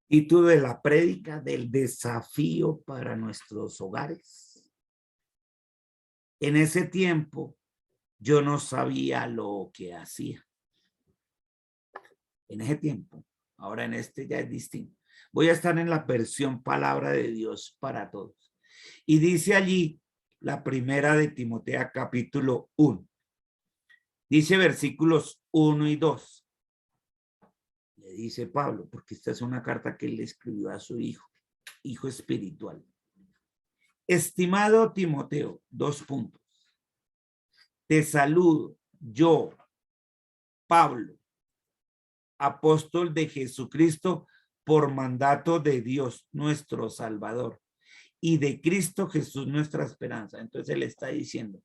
Título de la prédica del desafío para nuestros hogares. En ese tiempo yo no sabía lo que hacía. En ese tiempo, ahora en este ya es distinto. Voy a estar en la versión Palabra de Dios para todos. Y dice allí la primera de Timoteo capítulo 1. Dice versículos 1 y 2. Le dice Pablo, porque esta es una carta que él le escribió a su hijo espiritual. Estimado Timoteo, 2 puntos. Te saludo, yo, Pablo, apóstol de Jesucristo, por mandato de Dios, nuestro Salvador, y de Cristo Jesús, nuestra esperanza. Entonces él está diciendo,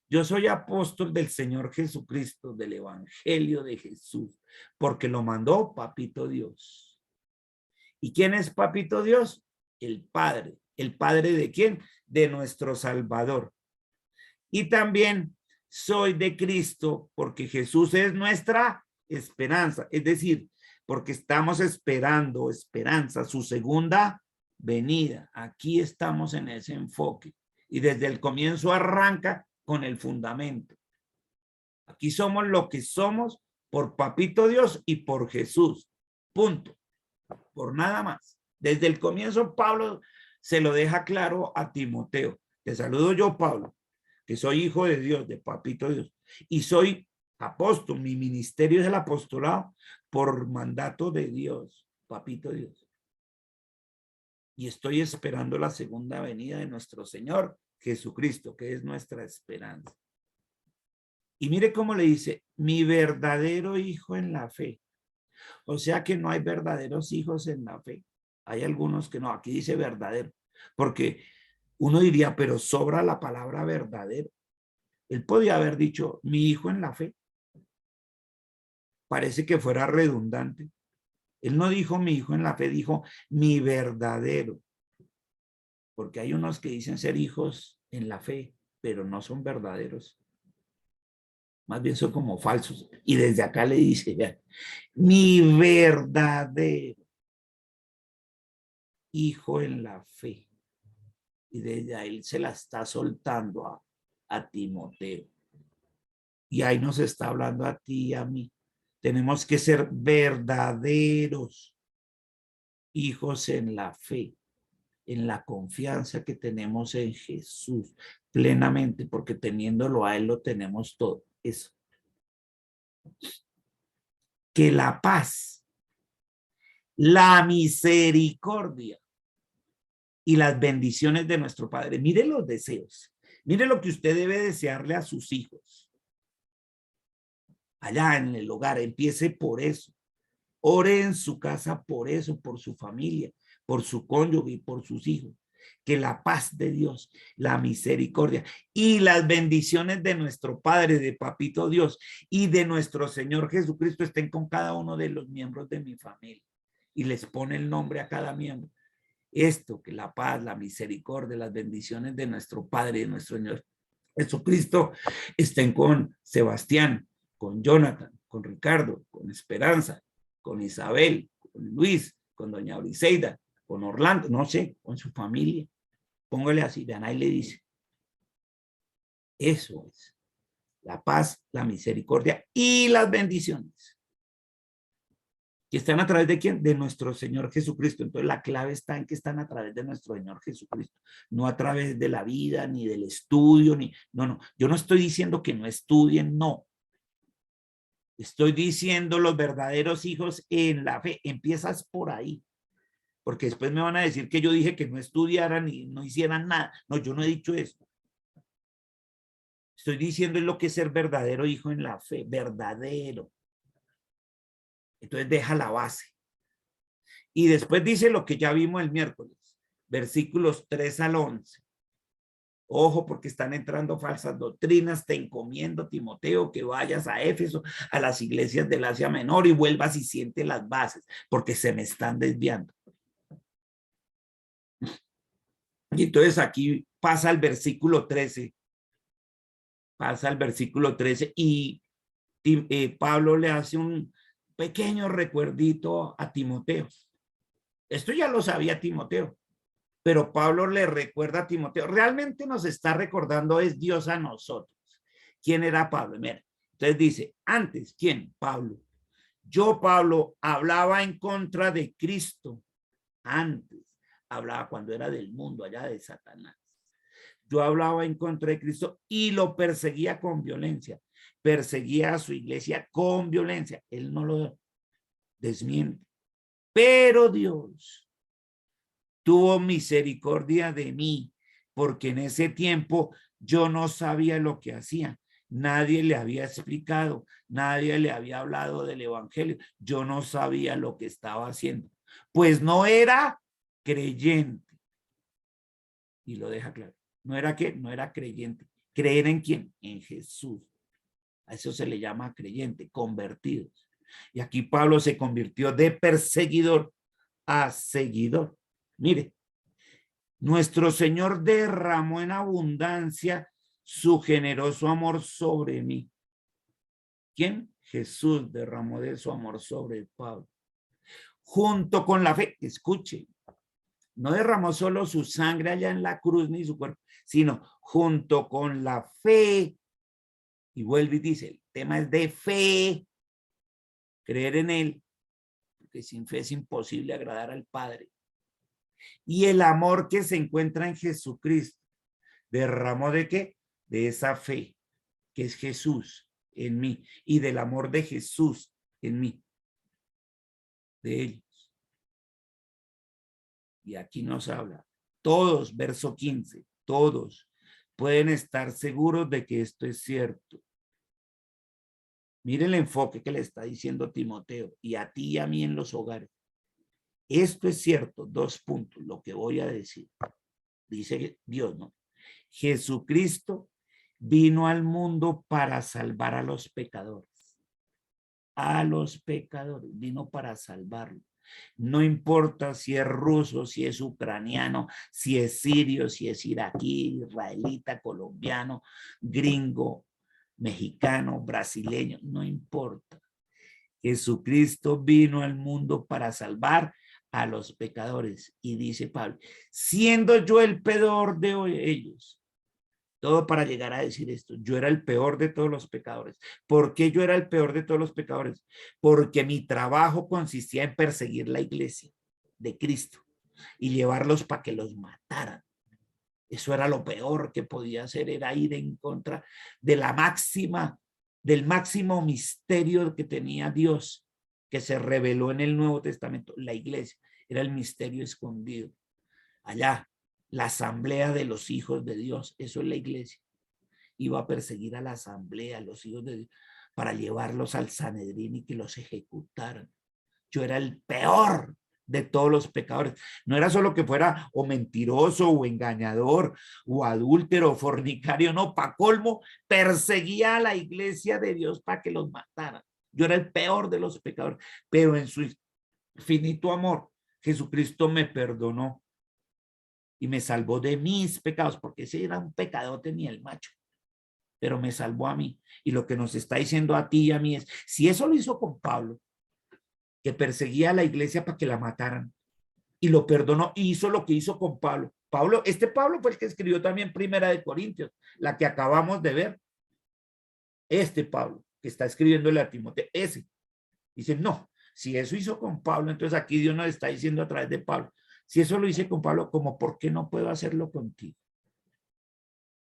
yo soy apóstol del Señor Jesucristo, del Evangelio de Jesús, porque lo mandó Papito Dios. ¿Y quién es Papito Dios? El Padre. ¿El Padre de quién? De nuestro Salvador. Y también soy de Cristo, porque Jesús es nuestra esperanza. Es decir, porque estamos esperando, esperanza, su segunda venida. Aquí estamos en ese enfoque. Y desde el comienzo arranca con el fundamento. Aquí somos lo que somos por Papito Dios y por Jesús. Punto. Por nada más. Desde el comienzo Pablo se lo deja claro a Timoteo. Te saludo yo, Pablo, que soy hijo de Dios, de Papito Dios. Y soy apóstol. Mi ministerio es el apostolado por mandato de Dios, Papito Dios. Y estoy esperando la segunda venida de nuestro Señor Jesucristo, que es nuestra esperanza. Y mire cómo le dice, mi verdadero hijo en la fe. O sea que no hay verdaderos hijos en la fe. Hay algunos que no, aquí dice verdadero. Porque uno diría, pero sobra la palabra verdadero. Él podía haber dicho, mi hijo en la fe. Parece que fuera redundante. Él no dijo mi hijo en la fe, dijo mi verdadero. Porque hay unos que dicen ser hijos en la fe, pero no son verdaderos. Más bien son como falsos. Y desde acá le dice, ya, mi verdadero hijo en la fe. Y desde ahí se la está soltando a Timoteo. Y ahí nos está hablando a ti y a mí. Tenemos que ser verdaderos hijos en la fe, en la confianza que tenemos en Jesús plenamente, porque teniéndolo a Él lo tenemos todo. Eso. Que la paz, la misericordia y las bendiciones de nuestro Padre. Mire los deseos. Mire lo que usted debe desearle a sus hijos. Allá en el hogar, empiece por eso. Ore en su casa por eso, por su familia, por su cónyuge y por sus hijos. Que la paz de Dios, la misericordia y las bendiciones de nuestro Padre, de Papito Dios y de nuestro Señor Jesucristo estén con cada uno de los miembros de mi familia. Y les pone el nombre a cada miembro. Esto, que la paz, la misericordia, las bendiciones de nuestro Padre, de nuestro Señor Jesucristo estén con Sebastián, con Jonathan, con Ricardo, con Esperanza, con Isabel, con Luis, con doña Briseida, con Orlando, no sé, con su familia. Póngale así, vean, ahí le dice. Eso es la paz, la misericordia y las bendiciones. Que están a través de quién? De nuestro Señor Jesucristo. Entonces la clave está en que están a través de nuestro Señor Jesucristo, no a través de la vida, ni del estudio, ni, no. Yo no estoy diciendo que no estudien, no. Estoy diciendo los verdaderos hijos en la fe. Empiezas por ahí. Porque después me van a decir que yo dije que no estudiaran y no hicieran nada. No, yo no he dicho eso. Estoy diciendo lo que es ser verdadero hijo en la fe, verdadero. Entonces deja la base. Y después dice lo que ya vimos el miércoles, versículos 3 al 11. Ojo, porque están entrando falsas doctrinas. Te encomiendo, Timoteo, que vayas a Éfeso, a las iglesias del Asia Menor y vuelvas y siente las bases, porque se me están desviando. Y entonces aquí pasa el versículo 13. Pasa el versículo 13 y Pablo le hace un pequeño recuerdito a Timoteo. Esto ya lo sabía Timoteo, pero Pablo le recuerda a Timoteo. Realmente nos está recordando es Dios a nosotros. ¿Quién era Pablo? Mira, entonces dice, antes, ¿quién? Pablo. Yo, Pablo, hablaba en contra de Cristo. Antes, hablaba cuando era del mundo, allá de Satanás. Yo hablaba en contra de Cristo y lo perseguía con violencia. Perseguía a su iglesia con violencia. Él no lo desmiente. Pero Dios tuvo misericordia de mí, porque en ese tiempo yo no sabía lo que hacía. Nadie le había explicado, nadie le había hablado del evangelio. Yo no sabía lo que estaba haciendo, pues no era creyente. Y lo deja claro. No era que, no era creyente. ¿Creer en quién? En Jesús. A eso se le llama creyente, convertidos. Y aquí Pablo se convirtió de perseguidor a seguidor. Mire, nuestro Señor derramó en abundancia su generoso amor sobre mí. ¿Quién? Jesús derramó de su amor sobre Pablo. Junto con la fe, escuche, no derramó solo su sangre allá en la cruz ni su cuerpo, sino junto con la fe. Y vuelve y dice, el tema es de fe, creer en él, porque sin fe es imposible agradar al Padre. Y el amor que se encuentra en Jesucristo, derramó de qué? De esa fe, que es Jesús en mí, y del amor de Jesús en mí, de ellos. Y aquí nos habla, todos, verso 15, todos pueden estar seguros de que esto es cierto. Mire el enfoque que le está diciendo Timoteo, y a ti y a mí en los hogares. Esto es cierto, 2 puntos, lo que voy a decir. Dice Dios, ¿no? Jesucristo vino al mundo para salvar a los pecadores. A los pecadores, vino para salvarlos. No importa si es ruso, si es ucraniano, si es sirio, si es iraquí, israelita, colombiano, gringo, mexicano, brasileño, no importa. Jesucristo vino al mundo para salvar a los pecadores. Y dice Pablo, siendo yo el peor de ellos, todo para llegar a decir esto, yo era el peor de todos los pecadores. ¿Por qué yo era el peor de todos los pecadores? Porque mi trabajo consistía en perseguir la iglesia de Cristo y llevarlos para que los mataran. Eso era lo peor que podía hacer, era ir en contra de la máxima, del máximo misterio que tenía Dios, que se reveló en el Nuevo Testamento, la iglesia, era el misterio escondido. Allá, la asamblea de los hijos de Dios, eso es la iglesia. Iba a perseguir a la asamblea, a los hijos de Dios, para llevarlos al Sanedrín y que los ejecutaran. Yo era el peor de todos los pecadores. No era solo que fuera o mentiroso o engañador o adúltero o fornicario, no, para colmo, perseguía a la iglesia de Dios para que los mataran. Yo era el peor de los pecadores, pero en su finito amor, Jesucristo me perdonó y me salvó de mis pecados, porque ese era un pecadote ni el macho, pero me salvó a mí. Y lo que nos está diciendo a ti y a mí es, si eso lo hizo con Pablo, que perseguía a la iglesia para que la mataran, y lo perdonó, y hizo lo que hizo con Pablo. Este Pablo fue el que escribió también Primera de Corintios, la que acabamos de ver. Este Pablo, que está escribiéndole a Timoteo, ese. Dice, no, si eso hizo con Pablo, entonces aquí Dios nos está diciendo a través de Pablo, si eso lo hice con Pablo, ¿cómo por qué no puedo hacerlo contigo?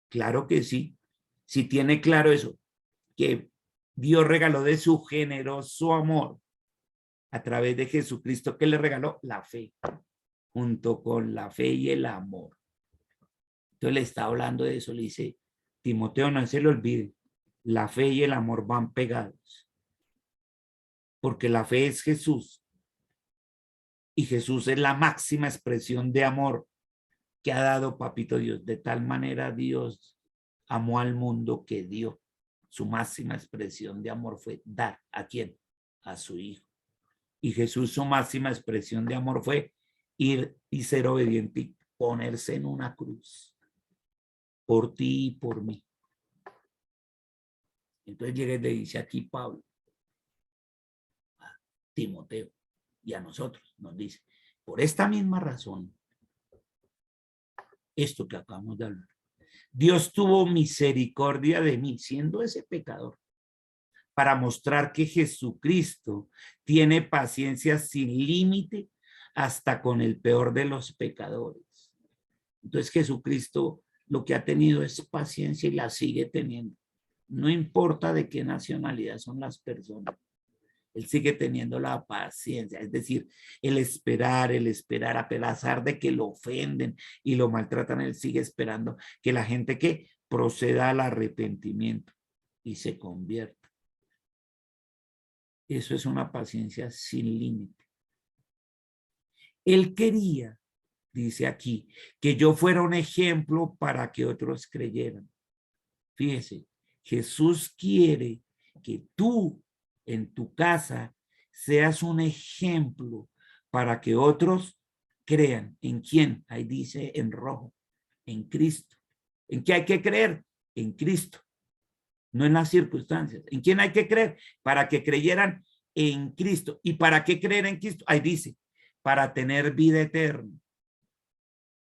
Claro que sí, si tiene claro eso, que Dios regaló de su generoso amor a través de Jesucristo, que le regaló la fe, junto con la fe y el amor. Entonces le está hablando de eso, le dice, Timoteo, no se le olvide, la fe y el amor van pegados, porque la fe es Jesús, y Jesús es la máxima expresión de amor que ha dado Papito Dios. De tal manera Dios amó al mundo que dio. Su máxima expresión de amor fue dar. ¿A quién? A su hijo. Y Jesús, su máxima expresión de amor fue ir y ser obediente y ponerse en una cruz por ti y por mí. Entonces llega y le dice aquí Pablo a Timoteo y a nosotros, nos dice, Por esta misma razón, esto que acabamos de hablar, Dios tuvo misericordia de mí, siendo ese pecador, para mostrar que Jesucristo tiene paciencia sin límite hasta con el peor de los pecadores. Entonces Jesucristo lo que ha tenido es paciencia y la sigue teniendo. No importa de qué nacionalidad son las personas. Él sigue teniendo la paciencia, es decir, el esperar, a pesar de que lo ofenden y lo maltratan, él sigue esperando que la gente que proceda al arrepentimiento y se convierta. Eso es una paciencia sin límite. Él quería, dice aquí, que yo fuera un ejemplo para que otros creyeran. Fíjese, Jesús quiere que tú en tu casa seas un ejemplo para que otros crean. ¿En quién? Ahí dice en rojo, en Cristo. ¿En qué hay que creer? En Cristo, no en las circunstancias. ¿En quién hay que creer? Para que creyeran en Cristo. ¿Y para qué creer en Cristo? Ahí dice, para tener vida eterna.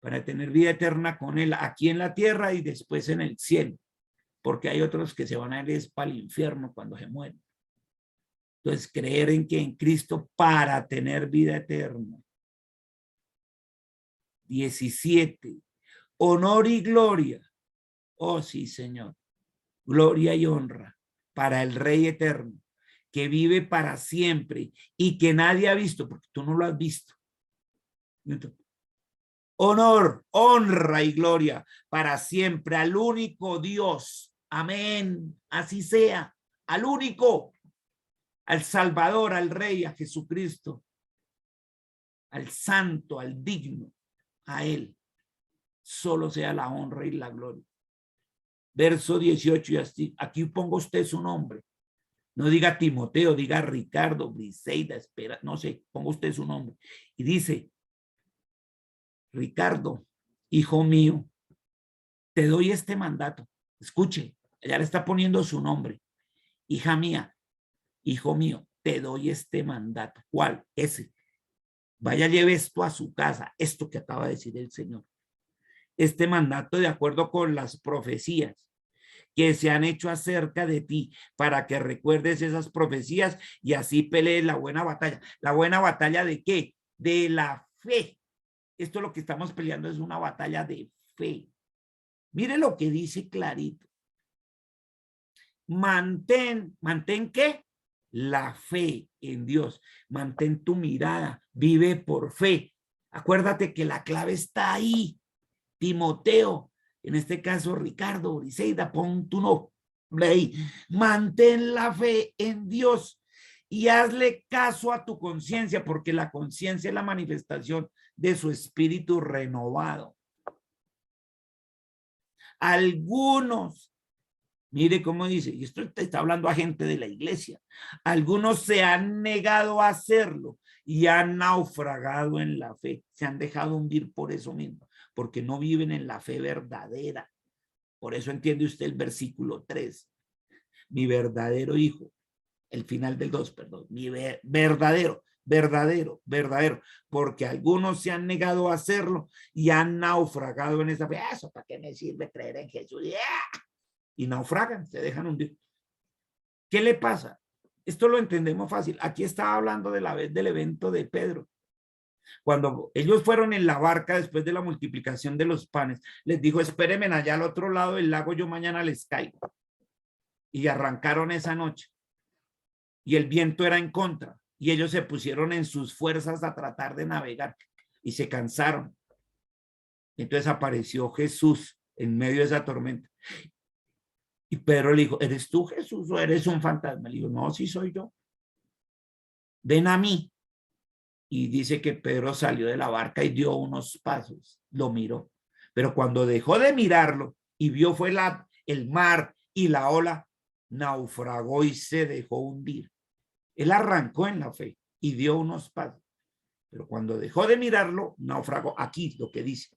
Para tener vida eterna con Él aquí en la tierra y después en el cielo. Porque hay otros que se van a ir para el infierno cuando se mueren. Entonces, creer en que en Cristo para tener vida eterna. 17. Honor y gloria. Oh, sí, Señor. Gloria y honra para el Rey eterno, que vive para siempre y que nadie ha visto, porque tú no lo has visto. Honor, honra y gloria para siempre al único Dios. Amén. Así sea. Al único. Al Salvador, al Rey, a Jesucristo, al Santo, al digno, a Él, solo sea la honra y la gloria. Verso 18, y así, aquí pongo usted su nombre. No diga Timoteo, diga Ricardo, Briseida, espera, no sé, ponga usted su nombre. Y dice, Ricardo, hijo mío, te doy este mandato. Escuche, ya le está poniendo su nombre. Hija mía, hijo mío, te doy este mandato. ¿Cuál? Ese. Vaya, lleve esto a su casa, esto que acaba de decir el Señor. Este mandato de acuerdo con las profecías que se han hecho acerca de ti, para que recuerdes esas profecías y así pelees la buena batalla. ¿La buena batalla de qué? De la fe. Esto lo que estamos peleando es una batalla de fe. Mire lo que dice clarito. Mantén ¿qué? La fe en Dios. Mantén tu mirada, vive por fe. Acuérdate que la clave está ahí. Timoteo, en este caso Ricardo, Briseida, pon tu nombre ahí. Mantén la fe en Dios y hazle caso a tu conciencia, porque la conciencia es la manifestación de su espíritu renovado. Algunos, mire cómo dice, y esto está hablando a gente de la iglesia, algunos se han negado a hacerlo y han naufragado en la fe, se han dejado hundir por eso mismo, porque no viven en la fe verdadera. Por eso entiende usted el versículo 3, mi verdadero hijo, el final del 2, perdón, mi verdadero, porque algunos se han negado a hacerlo y han naufragado en esa fe. ¿Eso para qué me sirve creer en Jesús? Y naufragan, se dejan hundir. ¿Qué le pasa? Esto lo entendemos fácil. Aquí estaba hablando de la vez del evento de Pedro. Cuando ellos fueron en la barca después de la multiplicación de los panes, les dijo, espérenme allá al otro lado del lago, yo mañana les caigo. Y arrancaron esa noche. Y el viento era en contra. Y ellos se pusieron en sus fuerzas a tratar de navegar. Y se cansaron. Entonces apareció Jesús en medio de esa tormenta. Y Pedro le dijo, ¿eres tú, Jesús, o eres un fantasma? Le dijo, no, sí soy yo. Ven a mí. Y dice que Pedro salió de la barca y dio unos pasos, lo miró. Pero cuando dejó de mirarlo y vio fue el mar y la ola, naufragó y se dejó hundir. Él arrancó en la fe y dio unos pasos. Pero cuando dejó de mirarlo, naufragó. Aquí lo que dice.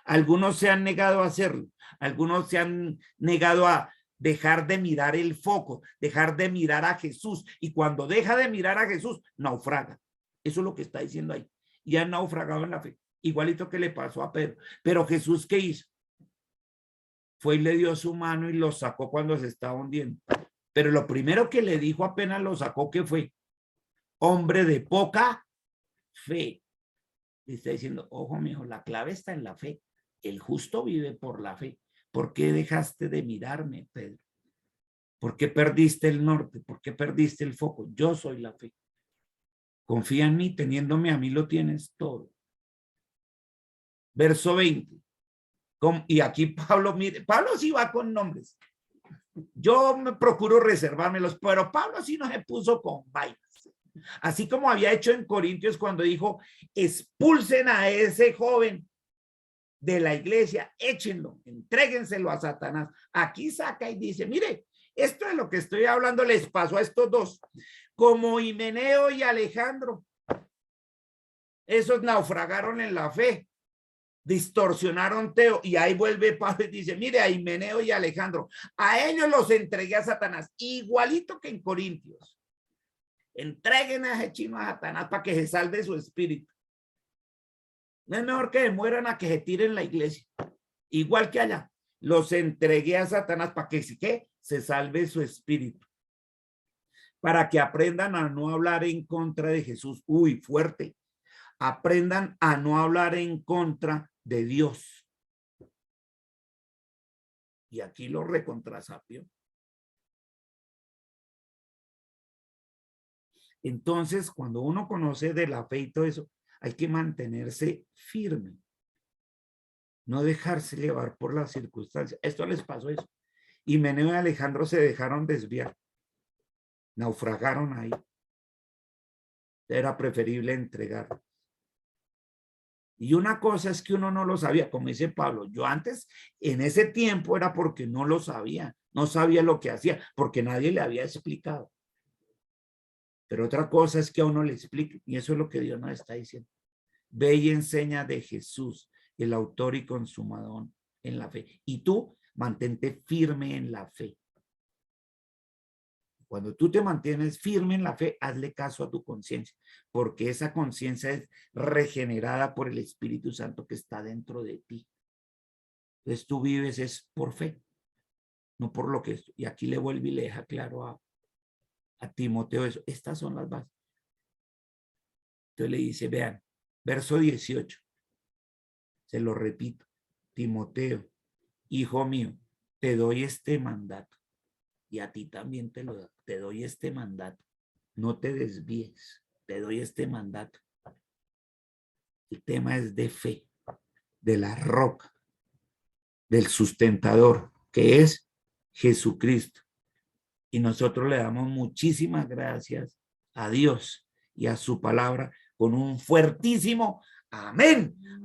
Algunos se han negado a hacerlo. Algunos se han negado a dejar de mirar el foco, dejar de mirar a Jesús. Y cuando deja de mirar a Jesús, naufraga. Eso es lo que está diciendo ahí. y han naufragado en la fe, igualito que le pasó a Pedro. Pero Jesús, ¿qué hizo? Fue y le dio su mano y lo sacó cuando se estaba hundiendo. Pero lo primero que le dijo apenas lo sacó, ¿qué fue? Hombre de poca fe. Le está diciendo, ojo, mijo, la clave está en la fe. El justo vive por la fe. ¿Por qué dejaste de mirarme, Pedro? ¿Por qué perdiste el norte? ¿Por qué perdiste el foco? Yo soy la fe. Confía en mí, teniéndome a mí lo tienes todo. Verso 20. Y aquí Pablo, mire, Pablo sí va con nombres. Yo me procuro reservármelos, pero Pablo sí no se puso con vainas. Así como había hecho en Corintios cuando dijo, expulsen a ese joven de la iglesia, échenlo, entréguenselo a Satanás. Aquí saca y dice, mire, esto es lo que estoy hablando, les pasó a estos dos, como Himeneo y Alejandro. Esos naufragaron en la fe, distorsionaron Teo, y ahí vuelve Pablo y dice, mire, a Himeneo y Alejandro, a ellos los entregué a Satanás, igualito que en Corintios. Entreguen a ese chino a Satanás para que se salve su espíritu. No es mejor que mueran a que se tiren la iglesia. Igual que allá, los entregué a Satanás para que ¿qué? Se salve su espíritu. Para que aprendan a no hablar en contra de Jesús. Uy, fuerte. Aprendan a no hablar en contra de Dios. Y aquí lo recontrasapio. Entonces, cuando uno conoce de la fe y todo eso, hay que mantenerse firme. No dejarse llevar por las circunstancias. Esto les pasó eso. Himeneo y Alejandro se dejaron desviar. Naufragaron ahí. Era preferible entregar. Y una cosa es que uno no lo sabía, como dice Pablo, yo antes, en ese tiempo era porque no lo sabía, no sabía lo que hacía, porque nadie le había explicado. Pero otra cosa es que a uno le explique, y eso es lo que Dios nos está diciendo. Ve y enseña de Jesús, el autor y consumador en la fe. Y tú mantente firme en la fe. Cuando tú te mantienes firme en la fe, hazle caso a tu conciencia, porque esa conciencia es regenerada por el Espíritu Santo que está dentro de ti. Entonces tú vives es por fe, no por lo que es. Y aquí le vuelve y le deja claro a Timoteo eso. Estas son las bases. Entonces le dice, vean, verso 18. Se lo repito. Timoteo, hijo mío, te doy este mandato. Y a ti también te doy este mandato. No te desvíes. Te doy este mandato. El tema es de fe, de la roca, del sustentador, que es Jesucristo. Y nosotros le damos muchísimas gracias a Dios y a su palabra con un fuertísimo amén. Amén.